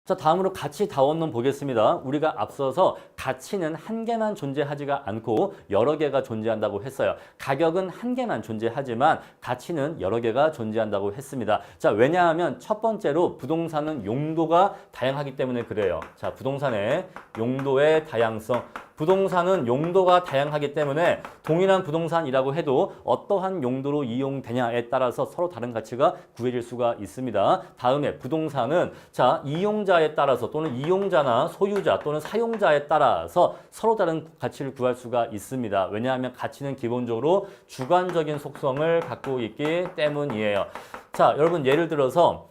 자, 다음으로 가치 다원론 보겠습니다. 우리가 앞서서 가치는 한 개만 존재하지가 않고 여러 개가 존재한다고 했어요. 가격은 한 개만 존재하지만 가치는 여러 개가 존재한다고 했습니다. 자, 왜냐하면 첫 번째로 부동산은 용도가 다양하기 때문에 그래요. 자, 부동산의 용도의 다양성. 부동산은 용도가 다양하기 때문에 동일한 부동산이라고 해도 어떠한 용도로 이용되냐에 따라서 서로 다른 가치가 구해질 수가 있습니다. 다음에 부동산은 자, 이용자에 따라서 또는 이용자나 소유자 또는 사용자에 따라서 서로 다른 가치를 구할 수가 있습니다. 왜냐하면 가치는 기본적으로 주관적인 속성을 갖고 있기 때문이에요. 자, 여러분 예를 들어서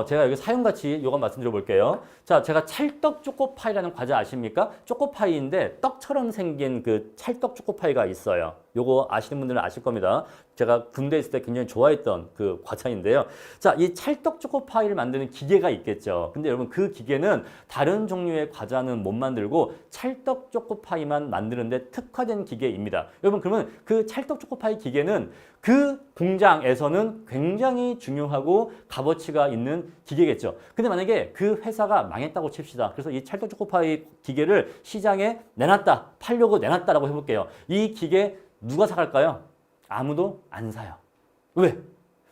제가 여기 사용가치 이거 말씀드려 볼게요. 자, 제가 찰떡 초코파이라는 과자 아십니까? 초코파이인데 떡처럼 생긴 그 찰떡 초코파이가 있어요. 요거 아시는 분들은 아실 겁니다. 제가 군대에 있을 때 굉장히 좋아했던 그 과자인데요. 자, 이 찰떡 초코파이를 만드는 기계가 있겠죠. 근데 여러분 그 기계는 다른 종류의 과자는 못 만들고 찰떡 초코파이만 만드는데 특화된 기계입니다. 여러분 그러면 그 찰떡 초코파이 기계는 그 공장에서는 굉장히 중요하고 값어치가 있는 기계겠죠. 근데 만약에 그 회사가 망했다고 칩시다. 그래서 이 찰떡 초코파이 기계를 시장에 내놨다, 팔려고 내놨다라고 해볼게요. 이 기계 누가 사갈까요? 아무도 안 사요. 왜?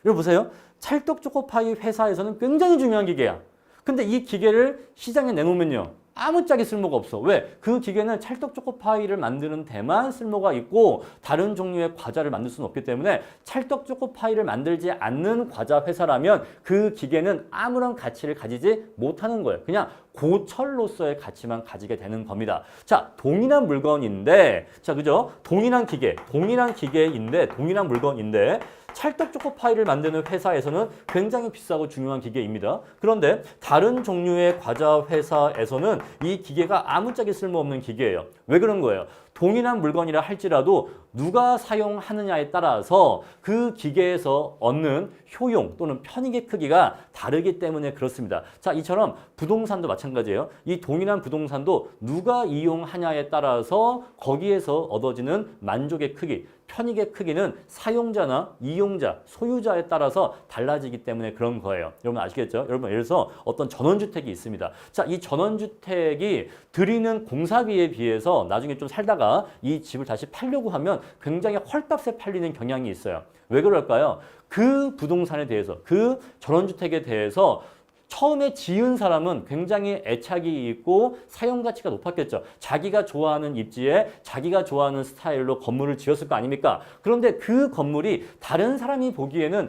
여러분 보세요. 찰떡 초코파이 회사에서는 굉장히 중요한 기계야. 근데 이 기계를 시장에 내놓으면요. 아무짝에 쓸모가 없어. 왜? 그 기계는 찰떡 초코파이를 만드는 데만 쓸모가 있고 다른 종류의 과자를 만들 수는 없기 때문에 찰떡 초코파이를 만들지 않는 과자 회사라면 그 기계는 아무런 가치를 가지지 못하는 거예요. 그냥 고철로서의 가치만 가지게 되는 겁니다. 자, 동일한 물건인데, 자, 그죠? 동일한 기계인데, 동일한 물건인데, 찰떡 초코파이를 만드는 회사에서는 굉장히 비싸고 중요한 기계입니다. 그런데 다른 종류의 과자 회사에서는 이 기계가 아무짝에 쓸모없는 기계예요. 왜 그런 거예요? 동일한 물건이라 할지라도 누가 사용하느냐에 따라서 그 기계에서 얻는 효용 또는 편익의 크기가 다르기 때문에 그렇습니다. 자, 이처럼 부동산도 마찬가지예요. 이 동일한 부동산도 누가 이용하냐에 따라서 거기에서 얻어지는 만족의 크기, 편익의 크기는 사용자나 이용자, 소유자에 따라서 달라지기 때문에 그런 거예요. 여러분 아시겠죠? 여러분 예를 들어서 어떤 전원주택이 있습니다. 자, 이 전원주택이 들이는 공사비에 비해서 나중에 좀 살다가 이 집을 다시 팔려고 하면 굉장히 헐값에 팔리는 경향이 있어요. 왜 그럴까요? 그 부동산에 대해서, 그 전원주택에 대해서 처음에 지은 사람은 굉장히 애착이 있고 사용 가치가 높았겠죠. 자기가 좋아하는 입지에 자기가 좋아하는 스타일로 건물을 지었을 거 아닙니까? 그런데 그 건물이 다른 사람이 보기에는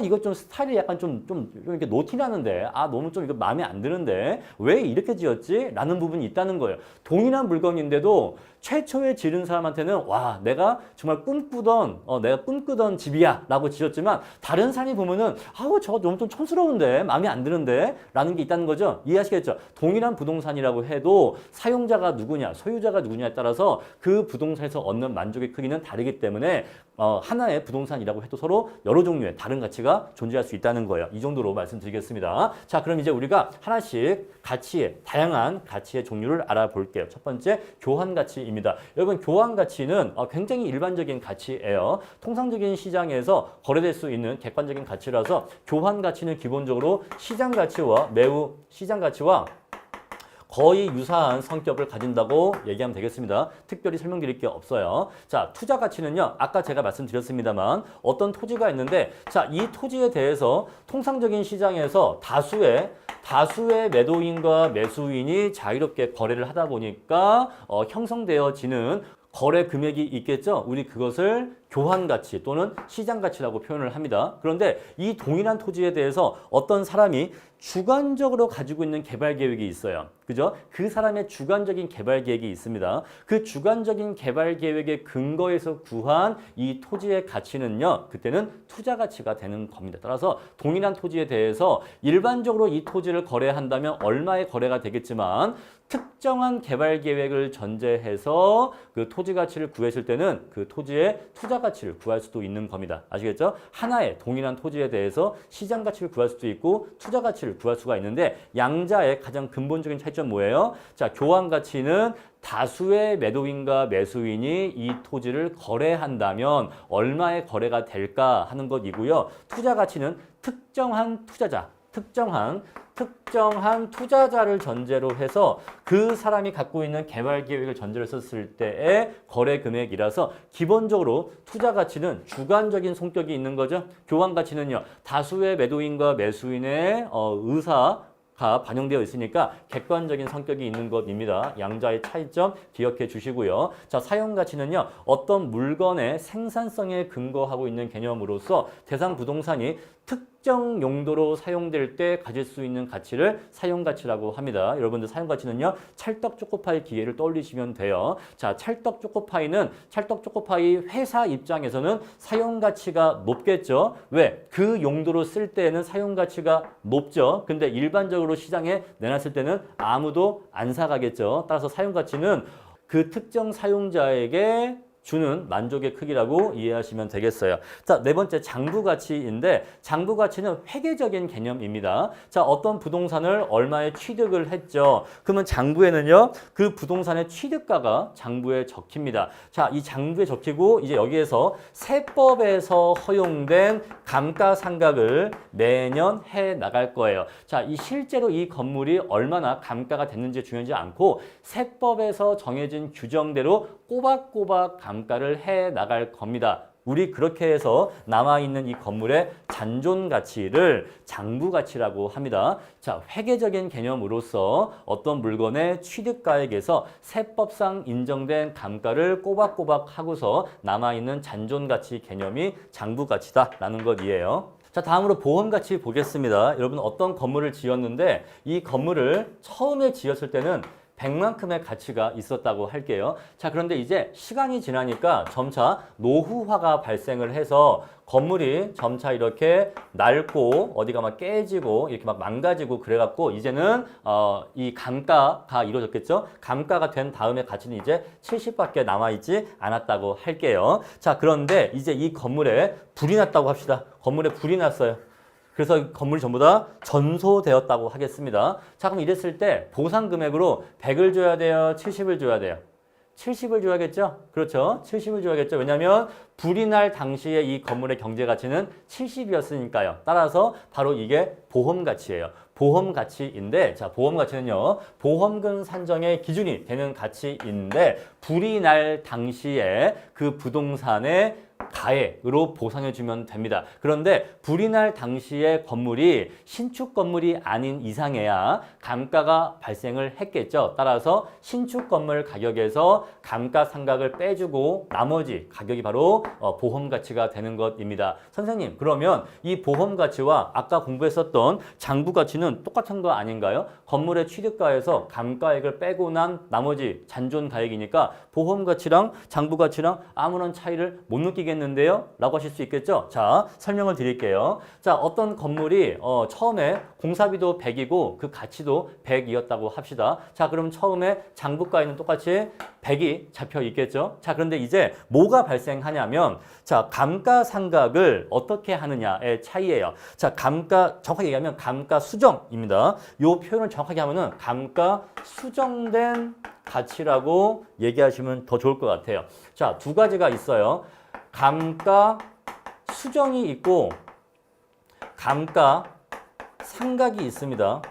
이거 좀 스타일이 약간 좀 이렇게 노티나는데 너무 좀 이거 마음에 안 드는데 왜 이렇게 지었지? 라는 부분이 있다는 거예요. 동일한 물건인데도 최초에 지른 사람한테는 내가 정말 꿈꾸던 집이야 라고 지었지만 다른 사람이 보면은 저거 너무 좀 촌스러운데 마음에 안 드는데 라는 게 있다는 거죠. 이해하시겠죠? 동일한 부동산이라고 해도 사용자가 누구냐 소유자가 누구냐에 따라서 그 부동산에서 얻는 만족의 크기는 다르기 때문에 하나의 부동산이라고 해도 서로 여러 종류의 다른 가치가 존재할 수 있다는 거예요. 이 정도로 말씀드리겠습니다. 자, 그럼 이제 우리가 하나씩 다양한 가치의 종류를 알아볼게요. 첫 번째, 교환 가치입니다. 여러분, 교환 가치는 굉장히 일반적인 가치예요. 통상적인 시장에서 거래될 수 있는 객관적인 가치라서 교환 가치는 기본적으로 시장 가치와 거의 유사한 성격을 가진다고 얘기하면 되겠습니다. 특별히 설명드릴 게 없어요. 자, 투자 가치는요. 아까 제가 말씀드렸습니다만 어떤 토지가 있는데 자, 이 토지에 대해서 통상적인 시장에서 다수의 매도인과 매수인이 자유롭게 거래를 하다 보니까 형성되어지는 거래 금액이 있겠죠. 우리 그것을 교환 가치 또는 시장 가치라고 표현을 합니다. 그런데 이 동일한 토지에 대해서 어떤 사람이 주관적으로 가지고 있는 개발 계획이 있어요. 그죠? 그 사람의 주관적인 개발 계획이 있습니다. 그 주관적인 개발 계획의 근거에서 구한 이 토지의 가치는요. 그때는 투자 가치가 되는 겁니다. 따라서 동일한 토지에 대해서 일반적으로 이 토지를 거래한다면 얼마의 거래가 되겠지만 특정한 개발 계획을 전제해서 그 토지 가치를 구했을 때는 그 토지의 투자 가치를 구할 수도 있는 겁니다. 아시겠죠? 하나의 동일한 토지에 대해서 시장 가치를 구할 수도 있고 투자 가치를 구할 수가 있는데 양자의 가장 근본적인 차이점 뭐예요? 자, 교환 가치는 다수의 매도인과 매수인이 이 토지를 거래한다면 얼마의 거래가 될까 하는 것이고요. 투자 가치는 특정한 특정한 투자자를 전제로 해서 그 사람이 갖고 있는 개발 계획을 전제로 썼을 때의 거래 금액이라서 기본적으로 투자 가치는 주관적인 성격이 있는 거죠. 교환 가치는요. 다수의 매도인과 매수인의 의사가 반영되어 있으니까 객관적인 성격이 있는 것입니다. 양자의 차이점 기억해 주시고요. 자, 사용 가치는요. 어떤 물건의 생산성에 근거하고 있는 개념으로서 대상 부동산이 특정 용도로 사용될 때 가질 수 있는 가치를 사용가치라고 합니다. 여러분들 사용가치는요. 찰떡 초코파이 기계를 떠올리시면 돼요. 자, 찰떡 초코파이 회사 입장에서는 사용가치가 높겠죠. 왜? 그 용도로 쓸 때에는 사용가치가 높죠. 근데 일반적으로 시장에 내놨을 때는 아무도 안 사가겠죠. 따라서 사용가치는 그 특정 사용자에게 주는 만족의 크기라고 이해하시면 되겠어요. 자, 네 번째 장부가치인데 장부가치는 회계적인 개념입니다. 자, 어떤 부동산을 얼마에 취득을 했죠. 그러면 장부에는요. 그 부동산의 취득가가 장부에 적힙니다. 자, 이 장부에 적히고 이제 여기에서 세법에서 허용된 감가상각을 매년 해 나갈 거예요. 자, 이 실제로 이 건물이 얼마나 감가가 됐는지 중요하지 않고 세법에서 정해진 규정대로 꼬박꼬박 감가를 해 나갈 겁니다. 우리 그렇게 해서 남아있는 이 건물의 잔존 가치를 장부 가치라고 합니다. 자, 회계적인 개념으로서 어떤 물건의 취득가액에서 세법상 인정된 감가를 꼬박꼬박 하고서 남아있는 잔존 가치 개념이 장부 가치다라는 것이에요. 자, 다음으로 보험 가치 보겠습니다. 여러분 어떤 건물을 지었는데 이 건물을 처음에 지었을 때는 100만큼의 가치가 있었다고 할게요. 자, 그런데 이제 시간이 지나니까 점차 노후화가 발생을 해서 건물이 점차 이렇게 낡고 어디가 막 깨지고 이렇게 막 망가지고 그래갖고 이제는 이 감가가 이루어졌겠죠. 감가가 된 다음에 가치는 이제 70밖에 남아있지 않았다고 할게요. 자, 그런데 이제 이 건물에 불이 났다고 합시다. 건물에 불이 났어요. 그래서 건물이 전부 다 전소되었다고 하겠습니다. 자, 그럼 이랬을 때 보상 금액으로 100을 줘야 돼요? 70을 줘야 돼요? 70을 줘야겠죠? 그렇죠. 70을 줘야겠죠. 왜냐하면 불이 날 당시에 이 건물의 경제 가치는 70이었으니까요. 따라서 바로 이게 보험 가치예요. 보험 가치인데, 자, 보험 가치는요, 보험금 산정의 기준이 되는 가치인데, 불이 날 당시에 그 부동산의 가액으로 보상해주면 됩니다. 그런데 불이 날 당시에 건물이 신축 건물이 아닌 이상해야 감가가 발생을 했겠죠. 따라서 신축 건물 가격에서 감가상각을 빼주고 나머지 가격이 바로 보험 가치가 되는 것입니다. 선생님, 그러면 이 보험 가치와 아까 공부했었던 장부 가치는 똑같은 거 아닌가요? 건물의 취득가에서 감가액을 빼고 난 나머지 잔존 가액이니까 보험 가치랑 장부 가치랑 아무런 차이를 못 느끼겠는데요? 라고 하실 수 있겠죠? 자, 설명을 드릴게요. 자, 어떤 건물이 처음에 공사비도 100이고 그 가치도 100이었다고 합시다. 자, 그럼 처음에 장부가에는 똑같이 100이 잡혀 있겠죠? 자, 그런데 이제 뭐가 발생하냐면, 자, 감가상각을 어떻게 하느냐의 차이예요. 자, 정확하게 얘기하면 감가수정입니다. 이 표현을 정확하게 하면은 감가수정된 가치라고 얘기하시면 더 좋을 것 같아요. 자, 두 가지가 있어요. 감가수정이 있고 감가상각이 있습니다.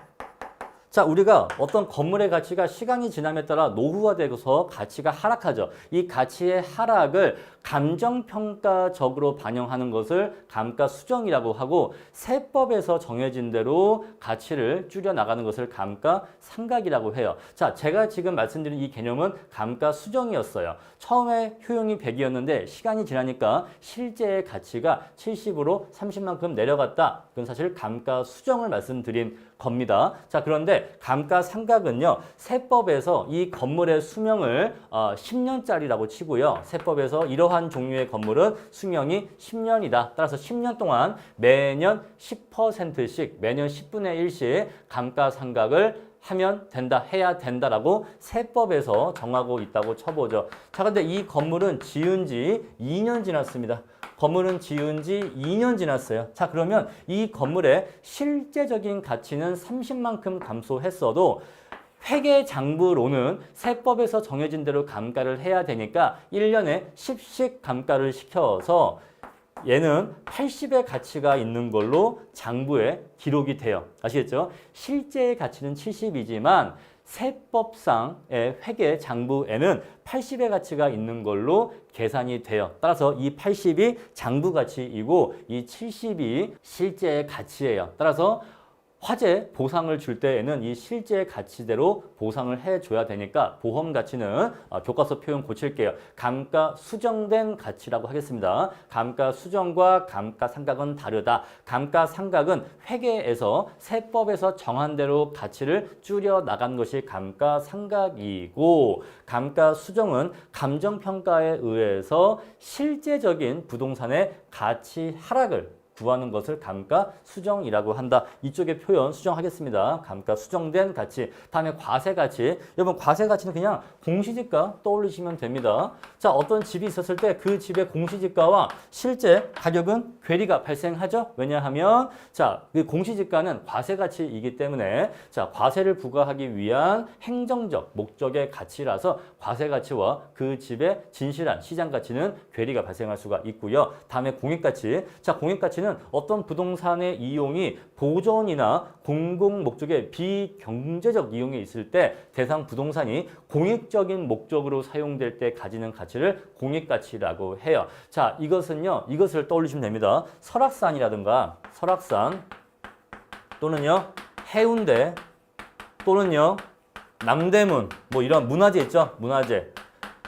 자, 우리가 어떤 건물의 가치가 시간이 지남에 따라 노후화되고서 가치가 하락하죠. 이 가치의 하락을 감정평가적으로 반영하는 것을 감가수정이라고 하고 세법에서 정해진 대로 가치를 줄여나가는 것을 감가상각이라고 해요. 자, 제가 지금 말씀드린 이 개념은 감가수정이었어요. 처음에 효용이 100이었는데 시간이 지나니까 실제의 가치가 70으로 30만큼 내려갔다. 그건 사실 감가수정을 말씀드린 겁니다. 자, 그런데 감가상각은요, 세법에서 이 건물의 수명을 10년짜리라고 치고요. 세법에서 이러한 종류의 건물은 수명이 10년이다. 따라서 10년 동안 매년 10%씩, 매년 10분의 1씩 감가상각을 하면 된다, 해야 된다라고 세법에서 정하고 있다고 쳐보죠. 자, 근데 이 건물은 지은 지 2년 지났습니다. 건물은 지은 지 2년 지났어요. 자, 그러면 이 건물의 실제적인 가치는 30만큼 감소했어도 회계장부로는 세법에서 정해진 대로 감가를 해야 되니까 1년에 10씩 감가를 시켜서 얘는 80의 가치가 있는 걸로 장부에 기록이 돼요. 아시겠죠? 실제의 가치는 70이지만 세법상의 회계 장부에는 80의 가치가 있는 걸로 계산이 돼요. 따라서 이 80이 장부 가치이고 이 70이 실제의 가치예요. 따라서 화재 보상을 줄 때에는 이 실제 가치대로 보상을 해줘야 되니까 보험 가치는 교과서 표현 고칠게요. 감가 수정된 가치라고 하겠습니다. 감가 수정과 감가 상각은 다르다. 감가 상각은 회계에서 세법에서 정한 대로 가치를 줄여 나간 것이 감가 상각이고 감가 수정은 감정평가에 의해서 실제적인 부동산의 가치 하락을 구하는 것을 감가 수정이라고 한다. 이쪽의 표현 수정하겠습니다. 감가 수정된 가치. 다음에 과세 가치. 여러분 과세 가치는 그냥 공시지가 떠올리시면 됩니다. 자, 어떤 집이 있었을 때 그 집의 공시지가와 실제 가격은 괴리가 발생하죠. 왜냐하면 자, 그 공시지가는 과세 가치이기 때문에 자, 과세를 부과하기 위한 행정적 목적의 가치라서 과세 가치와 그 집의 진실한 시장 가치는 괴리가 발생할 수가 있고요. 다음에 공익 가치. 자, 공익 가치는 어떤 부동산의 이용이 보존이나 공공 목적의 비경제적 이용이 있을 때 대상 부동산이 공익적인 목적으로 사용될 때 가지는 가치를 공익가치라고 해요. 자, 이것을 떠올리시면 됩니다. 설악산이라든가 설악산 또는요 해운대 또는요 남대문 뭐 이런 문화재 있죠? 문화재.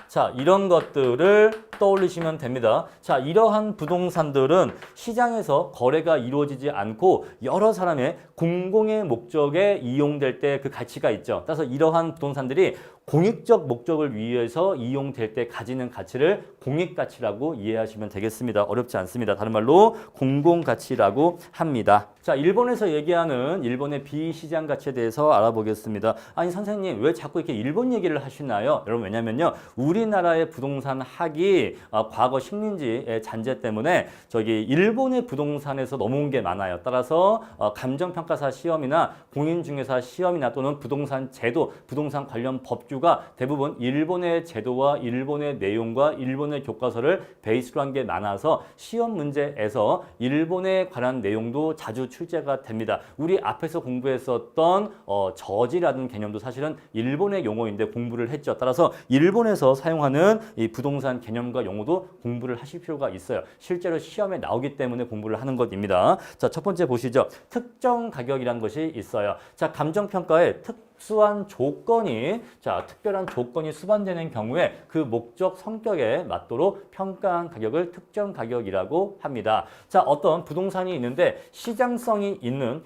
자, 이런 것들을 떠올리시면 됩니다. 자, 이러한 부동산들은 시장에서 거래가 이루어지지 않고 여러 사람의 공공의 목적에 이용될 때 그 가치가 있죠. 따라서 이러한 부동산들이 공익적 목적을 위해서 이용될 때 가지는 가치를 공익가치라고 이해하시면 되겠습니다. 어렵지 않습니다. 다른 말로 공공가치라고 합니다. 자, 일본에서 얘기하는 일본의 비시장 가치에 대해서 알아보겠습니다. 아니 선생님 왜 자꾸 이렇게 일본 얘기를 하시나요? 여러분 왜냐면요. 우리나라의 부동산 학이 과거 식민지의 잔재 때문에 저기 일본의 부동산에서 넘어온 게 많아요. 따라서 감정평가사 시험이나 공인중개사 시험이나 또는 부동산 제도, 부동산 관련 법규가 대부분 일본의 제도와 일본의 내용과 일본의 교과서를 베이스로 한 게 많아서 시험 문제에서 일본에 관한 내용도 자주 출제가 됩니다. 우리 앞에서 공부했었던 저지라는 개념도 사실은 일본의 용어인데 공부를 했죠. 따라서 일본에서 사용하는 이 부동산 개념과 용어도 공부를 하실 필요가 있어요. 실제로 시험에 나오기 때문에 공부를 하는 것입니다. 자, 첫 번째 보시죠. 특정 가격이라는 것이 있어요. 자, 감정평가에 특수한 조건이 특별한 조건이 수반되는 경우에 그 목적 성격에 맞도록 평가한 가격을 특정 가격이라고 합니다. 자, 어떤 부동산이 있는데 시장성이 있는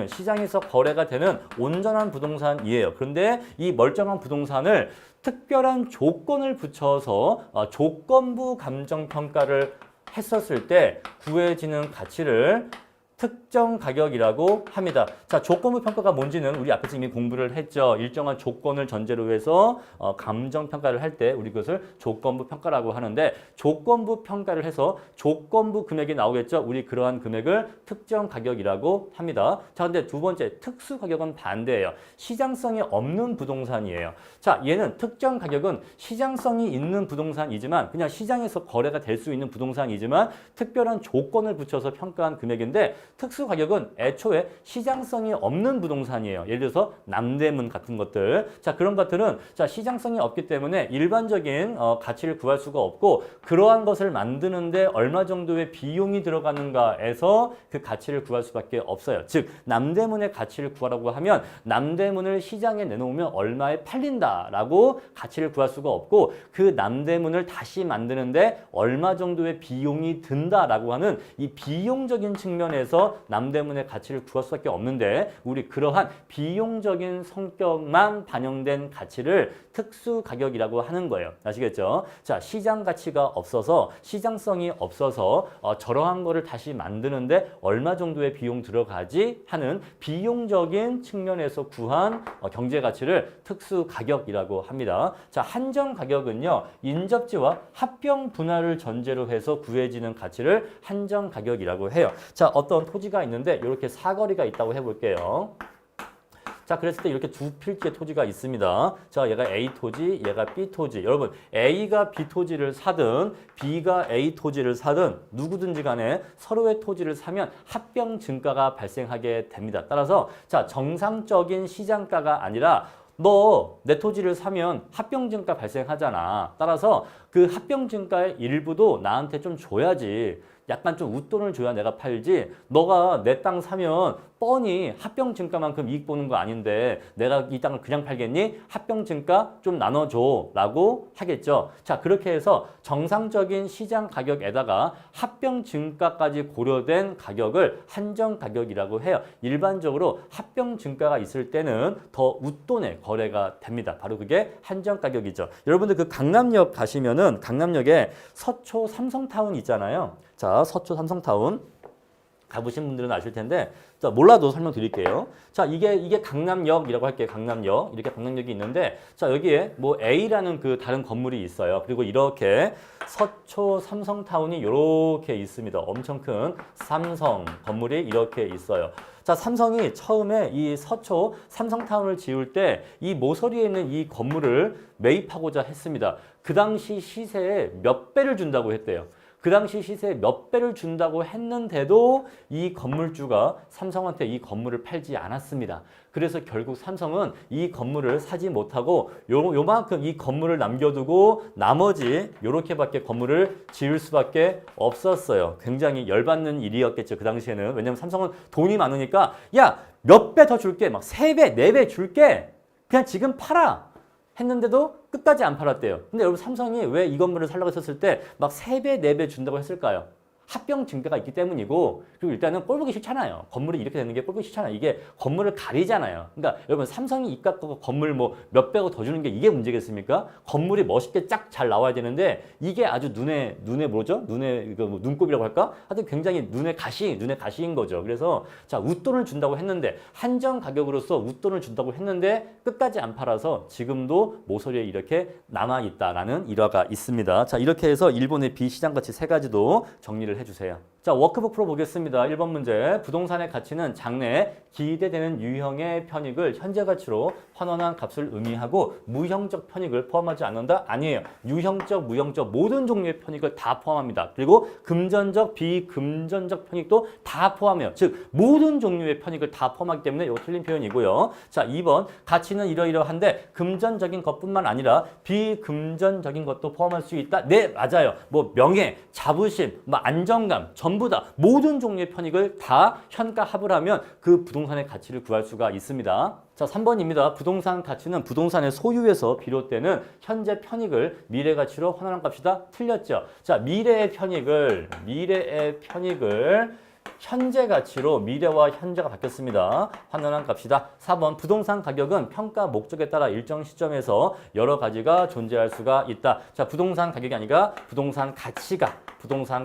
시장에서 거래가 되는 온전한 부동산이에요. 그런데 이 멀쩡한 부동산을 특별한 조건을 붙여서 조건부 감정평가를 했었을 때 구해지는 가치를 특정 가격이라고 합니다. 자, 조건부 평가가 뭔지는 우리 앞에서 이미 공부를 했죠. 일정한 조건을 전제로 해서 감정 평가를 할 때 우리 그것을 조건부 평가라고 하는데 조건부 평가를 해서 조건부 금액이 나오겠죠. 우리 그러한 금액을 특정 가격이라고 합니다. 자, 근데 두 번째 특수 가격은 반대예요. 시장성이 없는 부동산이에요. 자, 얘는 특정 가격은 시장성이 있는 부동산이지만 그냥 시장에서 거래가 될 수 있는 부동산이지만 특별한 조건을 붙여서 평가한 금액인데 특수 가격은 애초에 시장성이 없는 부동산이에요. 예를 들어서 남대문 같은 것들. 자, 그런 것들은 자, 시장성이 없기 때문에 일반적인 가치를 구할 수가 없고 그러한 것을 만드는데 얼마 정도의 비용이 들어가는가에서 그 가치를 구할 수밖에 없어요. 즉, 남대문의 가치를 구하라고 하면 남대문을 시장에 내놓으면 얼마에 팔린다라고 가치를 구할 수가 없고 그 남대문을 다시 만드는데 얼마 정도의 비용이 든다라고 하는 이 비용적인 측면에서 남대문의 가치를 구할 수밖에 없는데 우리 그러한 비용적인 성격만 반영된 가치를 특수 가격이라고 하는 거예요. 아시겠죠? 자, 시장 가치가 없어서 시장성이 없어서 저러한 거를 다시 만드는데 얼마 정도의 비용 들어가지 하는 비용적인 측면에서 구한 경제 가치를 특수 가격이라고 합니다. 자, 한정 가격은요. 인접지와 합병 분할을 전제로 해서 구해지는 가치를 한정 가격이라고 해요. 자, 어떤 토지가 있는데 이렇게 사거리가 있다고 해볼게요. 자, 자, 그랬을 때 이렇게 두 필지의 토지가 있습니다. 자, 얘가 A 토지, 얘가 B 토지. 여러분, A가 B 토지를 사든 B가 A 토지를 사든 누구든지 간에 서로의 토지를 사면 합병 증가가 발생하게 됩니다. 따라서 자, 정상적인 시장가가 아니라 너 내 토지를 사면 합병증가 발생하잖아. 따라서 그 합병증가의 일부도 나한테 좀 줘야지. 약간 좀 웃돈을 줘야 내가 팔지. 너가 내 땅 사면 뻔히 합병증가만큼 이익 보는 거 아닌데 내가 이 땅을 그냥 팔겠니? 합병증가 좀 나눠줘 라고 하겠죠. 자, 그렇게 해서 정상적인 시장 가격에다가 합병증가까지 고려된 가격을 한정가격이라고 해요. 일반적으로 합병증가가 있을 때는 더 웃돈의 거래가 됩니다. 바로 그게 한정가격이죠. 여러분들 그 강남역 가시면은 강남역에 서초 삼성타운 있잖아요. 자, 서초 삼성타운 가보신 분들은 아실 텐데, 자, 몰라도 설명드릴게요. 자, 이게 강남역이라고 할게요. 강남역. 이렇게 강남역이 있는데, 자, 여기에 뭐 A라는 그 다른 건물이 있어요. 그리고 이렇게 서초 삼성타운이 이렇게 있습니다. 엄청 큰 삼성 건물이 이렇게 있어요. 자, 삼성이 처음에 이 서초 삼성타운을 지을 때 이 모서리에 있는 이 건물을 매입하고자 했습니다. 그 당시 시세에 몇 배를 준다고 했대요. 그 당시 시세에 몇 배를 준다고 했는데도 이 건물주가 삼성한테 이 건물을 팔지 않았습니다. 그래서 결국 삼성은 이 건물을 사지 못하고 요만큼 이 건물을 남겨두고 나머지 요렇게밖에 건물을 지을 수밖에 없었어요. 굉장히 열받는 일이었겠죠. 그 당시에는. 왜냐면 삼성은 돈이 많으니까 야, 몇 배 더 줄게. 막 3배, 4배 줄게. 그냥 지금 팔아. 했는데도 끝까지 안 팔았대요. 근데 여러분 삼성이 왜 이 건물을 살려고 했었을 때 막 3배, 4배 준다고 했을까요? 합병 증가가 있기 때문이고, 그리고 일단은 꼴 보기 싫잖아요. 건물이 이렇게 되는 게 꼴 보기 싫잖아요. 이게 건물을 가리잖아요. 그러니까 여러분 삼성이 입 깎고 건물 뭐 몇 백억 더 주는 게 이게 문제겠습니까? 건물이 멋있게 쫙 잘 나와야 되는데 이게 아주 눈에 뭐죠? 눈에 이거 뭐 눈곱이라고 할까? 하여튼 굉장히 눈에 가시인 거죠. 그래서 자, 웃돈을 준다고 했는데 한정 가격으로서 웃돈을 준다고 했는데 끝까지 안 팔아서 지금도 모서리에 이렇게 남아 있다라는 일화가 있습니다. 자, 이렇게 해서 일본의 비시장 가치 세 가지도 정리를 해주세요. 자, 워크북 풀어보겠습니다. 1번 문제. 부동산의 가치는 장래에 기대되는 유형의 편익을 현재 가치로 환원한 값을 의미하고 무형적 편익을 포함하지 않는다? 아니에요. 유형적, 무형적 모든 종류의 편익을 다 포함합니다. 그리고 금전적, 비금전적 편익도 다 포함해요. 즉 모든 종류의 편익을 다 포함하기 때문에 이거 틀린 표현이고요. 자, 2번. 가치는 이러이러한데 금전적인 것뿐만 아니라 비금전적인 것도 포함할 수 있다? 네, 맞아요. 뭐 명예, 자부심, 뭐 안정감, 전부 다 모든 종류의 편익을 다 현가합을 하면 그 부동산의 가치를 구할 수가 있습니다. 자, 3번입니다. 부동산 가치는 부동산의 소유에서 비롯되는 현재 편익을 미래 가치로 환원한 값이다. 틀렸죠. 자, 미래의 편익을 현재 가치로 미래와 현재가 바뀌었습니다. 환원한 값이다. 4번 부동산 가격은 평가 목적에 따라 일정 시점에서 여러 가지가 존재할 수가 있다. 자, 부동산 가격이 아니라 부동산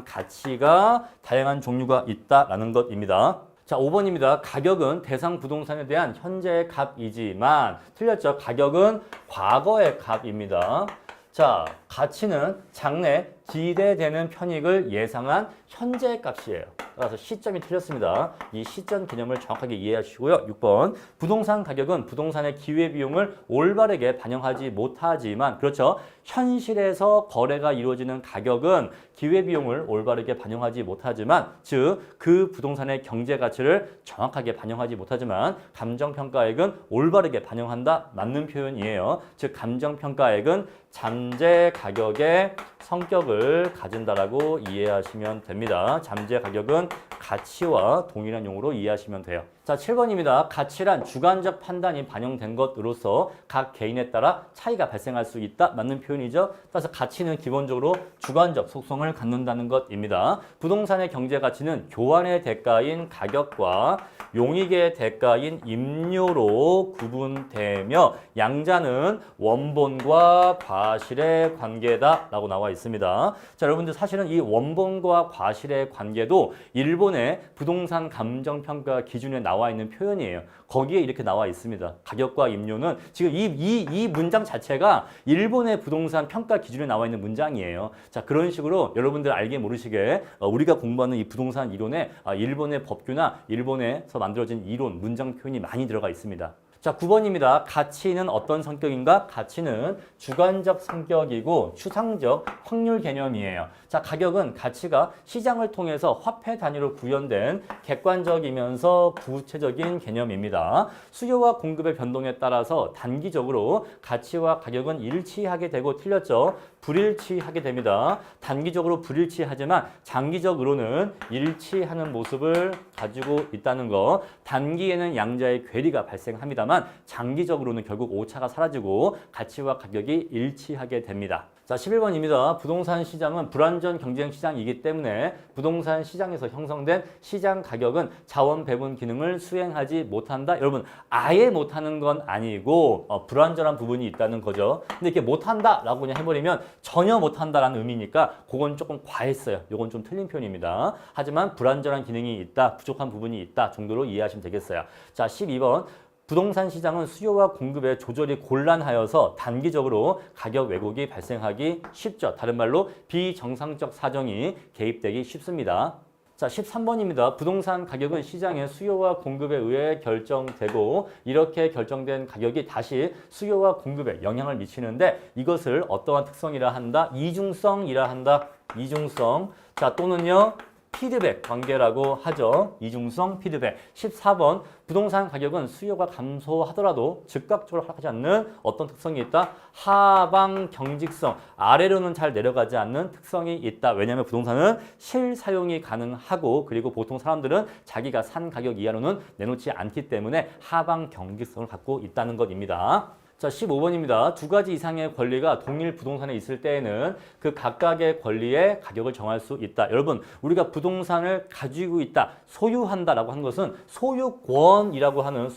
가치가 다양한 종류가 있다라는 것입니다. 자, 5번입니다. 가격은 대상 부동산에 대한 현재의 값이지만 틀렸죠. 가격은 과거의 값입니다. 자, 가치는 장래 기대되는 편익을 예상한 현재의 값이에요. 따라서 시점이 틀렸습니다. 이 시점 개념을 정확하게 이해하시고요. 6번. 부동산 가격은 부동산의 기회비용을 올바르게 반영하지 못하지만, 그렇죠. 현실에서 거래가 이루어지는 가격은 기회비용을 올바르게 반영하지 못하지만, 즉, 그 부동산의 경제 가치를 정확하게 반영하지 못하지만, 감정평가액은 올바르게 반영한다. 맞는 표현이에요. 즉, 감정평가액은 잠재 가격의 성격을 가진다라고 이해하시면 됩니다. 잠재 가격은 가치와 동일한 용어로 이해하시면 돼요. 자, 7번입니다. 가치란 주관적 판단이 반영된 것으로서 각 개인에 따라 차이가 발생할 수 있다. 맞는 표현이죠. 따라서 가치는 기본적으로 주관적 속성을 갖는다는 것입니다. 부동산의 경제 가치는 교환의 대가인 가격과 용익의 대가인 임료로 구분되며 양자는 원본과 과실의 관계다라고 나와 있습니다. 자, 여러분들 사실은 이 원본과 과실의 관계도 일본의 부동산 감정평가 기준에 나와 있는 표현이에요. 거기에 이렇게 나와 있습니다. 가격과 임료는 지금 이 문장 자체가 일본의 부동산 평가 기준에 나와 있는 문장이에요. 자, 그런 식으로 여러분들 알게 모르시게 우리가 공부하는 이 부동산 이론에 일본의 법규나 일본에서 만들어진 이론, 문장 표현이 많이 들어가 있습니다. 자, 자, 9번입니다. 가치는 어떤 성격인가? 가치는 주관적 성격이고 추상적 확률 개념이에요. 자, 가격은 가치가 시장을 통해서 화폐 단위로 구현된 객관적이면서 구체적인 개념입니다. 수요와 공급의 변동에 따라서 단기적으로 가치와 가격은 일치하게 되고 틀렸죠. 불일치하게 됩니다. 단기적으로 불일치하지만 장기적으로는 일치하는 모습을 가지고 있다는 거. 단기에는 양자의 괴리가 발생합니다만 장기적으로는 결국 오차가 사라지고 가치와 가격이 일치하게 됩니다. 자, 11번입니다. 부동산 시장은 불완전 경쟁 시장이기 때문에 부동산 시장에서 형성된 시장 가격은 자원 배분 기능을 수행하지 못한다. 여러분, 아예 못하는 건 아니고 불완전한 부분이 있다는 거죠. 근데 이렇게 못한다라고 그냥 해버리면 전혀 못한다라는 의미니까 그건 조금 과했어요. 이건 좀 틀린 표현입니다. 하지만 불완전한 기능이 있다, 부족한 부분이 있다 정도로 이해하시면 되겠어요. 자, 12번. 부동산 시장은 수요와 공급의 조절이 곤란하여서 단기적으로 가격 왜곡이 발생하기 쉽죠. 다른 말로 비정상적 사정이 개입되기 쉽습니다. 자, 13번입니다. 부동산 가격은 시장의 수요와 공급에 의해 결정되고 이렇게 결정된 가격이 다시 수요와 공급에 영향을 미치는데 이것을 어떠한 특성이라 한다? 이중성이라 한다. 이중성. 자, 또는요. 피드백 관계라고 하죠. 이중성 피드백. 14번 부동산 가격은 수요가 감소하더라도 즉각적으로 하락하지 않는 어떤 특성이 있다? 하방 경직성. 아래로는 잘 내려가지 않는 특성이 있다. 왜냐하면 부동산은 실사용이 가능하고 그리고 보통 사람들은 자기가 산 가격 이하로는 내놓지 않기 때문에 하방 경직성을 갖고 있다는 것입니다. 자, 15번입니다. 두 가지 이상의 권리가 동일 부동산에 있을 때에는 그 각각의 권리의 가격을 정할 수 있다. 여러분, 우리가 부동산을 가지고 있다, 소유한다라고 하는 것은 소유권이라고 하는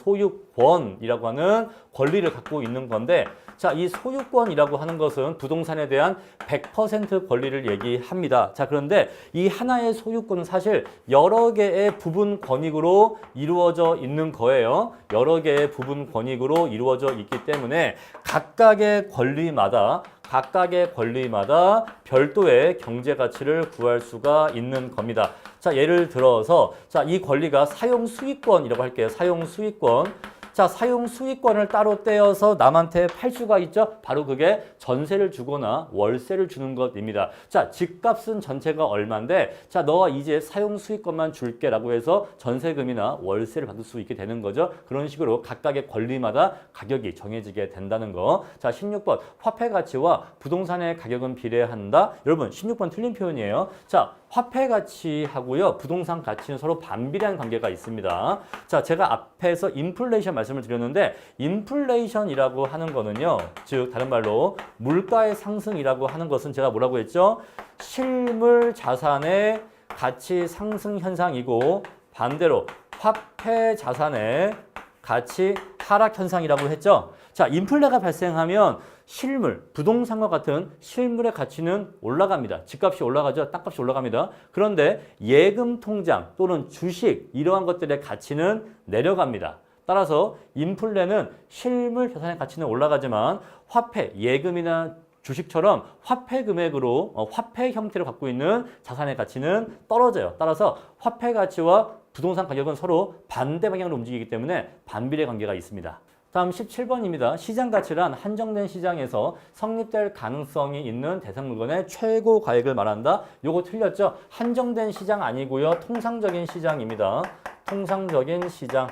권리를 갖고 있는 건데 자, 이 소유권이라고 하는 것은 부동산에 대한 100% 권리를 얘기합니다. 자, 그런데 이 하나의 소유권은 사실 여러 개의 부분 권익으로 이루어져 있는 거예요. 여러 개의 부분 권익으로 이루어져 있기 때문에 각각의 권리마다 별도의 경제 가치를 구할 수가 있는 겁니다. 자, 예를 들어서 자, 이 권리가 사용 수익권이라고 할게요. 사용 수익권. 자, 사용 수익권을 따로 떼어서 남한테 팔 수가 있죠. 바로 그게 전세를 주거나 월세를 주는 것입니다. 자, 집값은 전체가 얼마인데 자, 너가 이제 사용 수익권만 줄게라고 해서 전세금이나 월세를 받을 수 있게 되는 거죠. 그런 식으로 각각의 권리마다 가격이 정해지게 된다는 거. 자, 16번 화폐 가치와 부동산의 가격은 비례한다. 여러분, 16번 틀린 표현이에요. 자, 화폐 가치하고요, 부동산 가치는 서로 반비례한 관계가 있습니다. 자, 제가 앞에서 인플레이션 말씀을 드렸는데 인플레이션이라고 하는 거는요, 즉 다른 말로 물가의 상승이라고 하는 것은 제가 뭐라고 했죠? 실물 자산의 가치 상승 현상이고 반대로 화폐 자산의 가치 하락 현상이라고 했죠. 자, 인플레가 발생하면 실물, 부동산과 같은 실물의 가치는 올라갑니다. 집값이 올라가죠. 땅값이 올라갑니다. 그런데 예금 통장 또는 주식 이러한 것들의 가치는 내려갑니다. 따라서 인플레는 실물 자산의 가치는 올라가지만 화폐, 예금이나 주식처럼 화폐 금액으로 화폐 형태를 갖고 있는 자산의 가치는 떨어져요. 따라서 화폐 가치와 부동산 가격은 서로 반대 방향으로 움직이기 때문에 반비례 관계가 있습니다. 다음 17번입니다. 시장 가치란 한정된 시장에서 성립될 가능성이 있는 대상 물건의 최고 가액을 말한다. 요거 틀렸죠? 한정된 시장 아니고요. 통상적인 시장입니다. 통상적인 시장.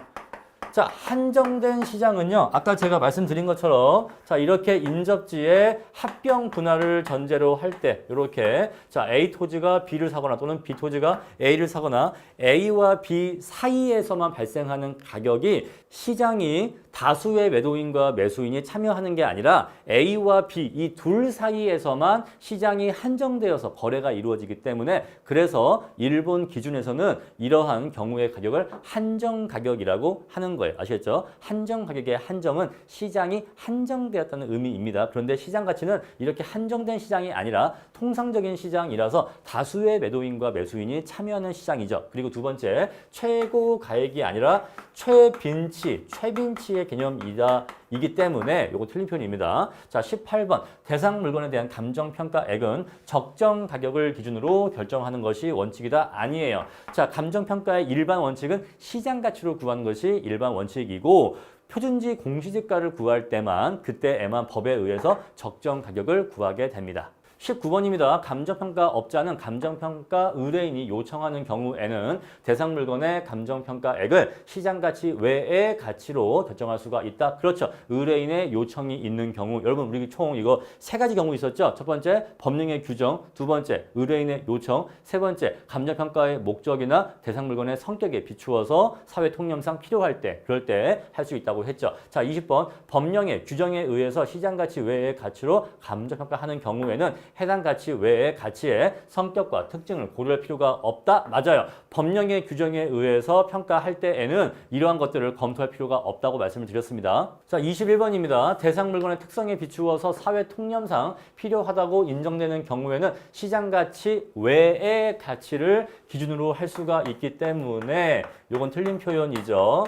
자, 한정된 시장은요, 아까 제가 말씀드린 것처럼 자, 이렇게 인접지에 합병 분할을 전제로 할 때 이렇게 자, A 토지가 B를 사거나 또는 B 토지가 A를 사거나 A와 B 사이에서만 발생하는 가격이 시장이 다수의 매도인과 매수인이 참여하는 게 아니라 A와 B 이 둘 사이에서만 시장이 한정되어서 거래가 이루어지기 때문에 그래서 일본 기준에서는 이러한 경우의 가격을 한정 가격이라고 하는 거예요. 아시겠죠? 한정 가격의 한정은 시장이 한정되었다는 의미입니다. 그런데 시장 가치는 이렇게 한정된 시장이 아니라 통상적인 시장이라서 다수의 매도인과 매수인이 참여하는 시장이죠. 그리고 두 번째, 최고 가액이 아니라 최빈치의 개념이기 때문에 이거 틀린 표현입니다. 자, 18번 대상 물건에 대한 감정평가액은 적정 가격을 기준으로 결정하는 것이 원칙이다. 아니에요. 자, 감정평가의 일반 원칙은 시장 가치로 구하는 것이 일반 원칙이고 표준지 공시지가를 구할 때만 그때에만 법에 의해서 적정 가격을 구하게 됩니다. 19번입니다. 감정평가업자는 감정평가 의뢰인이 요청하는 경우에는 대상 물건의 감정평가액을 시장가치 외의 가치로 결정할 수가 있다. 그렇죠. 의뢰인의 요청이 있는 경우, 여러분 우리 총 이거 세 가지 경우 있었죠. 첫 번째 법령의 규정, 두 번째 의뢰인의 요청, 세 번째 감정평가의 목적이나 대상 물건의 성격에 비추어서 사회 통념상 필요할 때, 그럴 때 할 수 있다고 했죠. 자, 20번 법령의 규정에 의해서 시장가치 외의 가치로 감정평가하는 경우에는 해당 가치 외의 가치의 성격과 특징을 고려할 필요가 없다. 맞아요. 법령의 규정에 의해서 평가할 때에는 이러한 것들을 검토할 필요가 없다고 말씀을 드렸습니다. 자, 21번입니다. 대상 물건의 특성에 비추어서 사회 통념상 필요하다고 인정되는 경우에는 시장 가치 외의 가치를 기준으로 할 수가 있기 때문에 이건 틀린 표현이죠.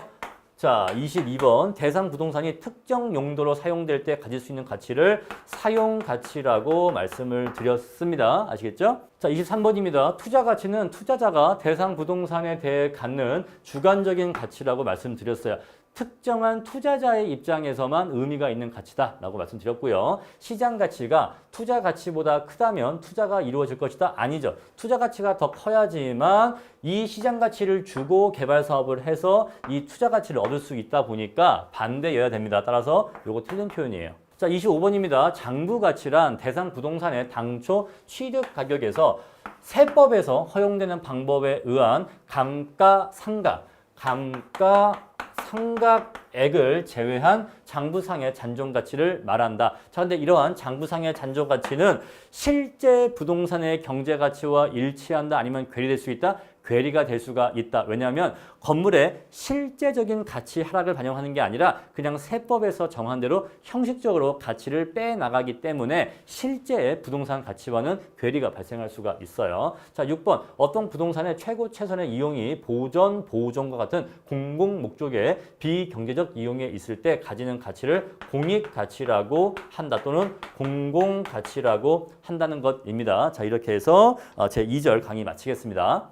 자, 22번 대상 부동산이 특정 용도로 사용될 때 가질 수 있는 가치를 사용가치라고 말씀을 드렸습니다. 아시겠죠? 자, 23번입니다. 투자 가치는 투자자가 대상 부동산에 대해 갖는 주관적인 가치라고 말씀드렸어요. 특정한 투자자의 입장에서만 의미가 있는 가치다라고 말씀드렸고요. 시장 가치가 투자 가치보다 크다면 투자가 이루어질 것이다? 아니죠. 투자 가치가 더 커야지만 이 시장 가치를 주고 개발 사업을 해서 이 투자 가치를 얻을 수 있다 보니까 반대여야 됩니다. 따라서 이거 틀린 표현이에요. 자, 25번입니다. 장부 가치란 대상 부동산의 당초 취득 가격에서 세법에서 허용되는 방법에 의한 감가상각액을 제외한 장부상의 잔존 가치를 말한다. 자, 근데 이러한 장부상의 잔존 가치는 실제 부동산의 경제 가치와 일치한다, 아니면 괴리될 수 있다? 괴리가 될 수가 있다. 왜냐하면 건물의 실제적인 가치 하락을 반영하는 게 아니라 그냥 세법에서 정한 대로 형식적으로 가치를 빼나가기 때문에 실제의 부동산 가치와는 괴리가 발생할 수가 있어요. 자, 6번 어떤 부동산의 최고 최선의 이용이 보전, 보존과 같은 공공 목적의 비경제적 이용에 있을 때 가지는 가치를 공익가치라고 한다, 또는 공공가치라고 한다는 것입니다. 자, 이렇게 해서 제 2절 강의 마치겠습니다.